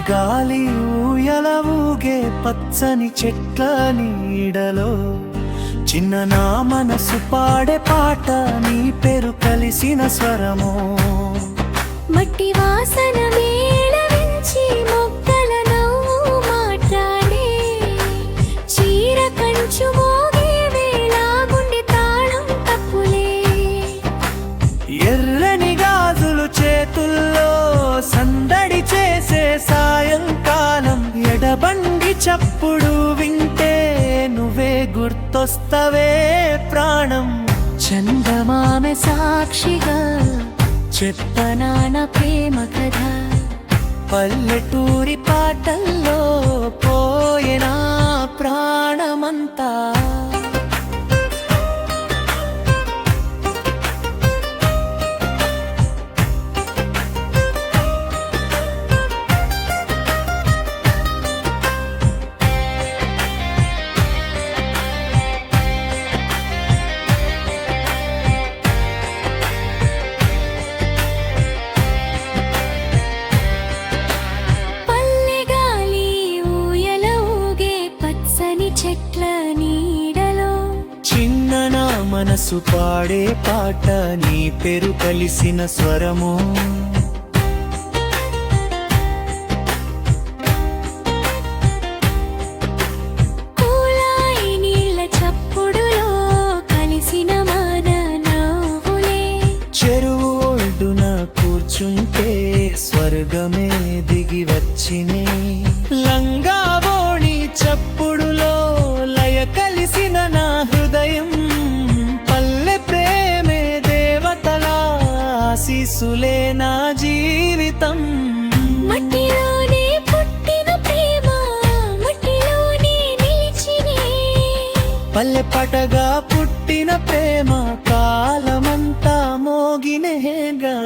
గాలి ఊయల ఊగే పచ్చని చెట్ల నీడలో చిన్న నా మనసు పాడే పాట నీ పేరు కలిసిన స్వరమో మట్టి వాసన మేళవించి మొక్కల నవ్వు మాట్లాడే చీర కంచు మోగే వేళ గుండె తాళం తప్పులే ఎర్రని గాజులు చేతుల్లో సందడి చేసే సాయంకాలం ఎడబండి చప్పుడు వింటే నువ్వే గుర్తొస్తవే ప్రాణం చందమామె సాక్షిగా చెప్పనాన ప్రేమ కథ పల్లెటూరి పాటల్లో పోయినా ప్రాణమంతా చెట్ల నీడలో చిన్న నా మనసు పాడే పాట నీ పేరు కలిసిన స్వరము కూలాయి నీళ్ళ చప్పుడులో కలిసిన మన నవ్వులే చెరువు ఒడ్డున కూర్చుంటే స్వర్గమే దిగి వచ్చినే లంగా బోణి చప్పుడులో లయ కలిసిన నా హృదయం పల్లె ప్రేమే దేవతలా ఆశీసులే నా జీవితం మట్టిలోనే పుట్టిన ప్రేమ మట్టిలోనే నిలిచినే పల్లె పటగా పుట్టిన ప్రేమ కాలమంతా మోగినేగా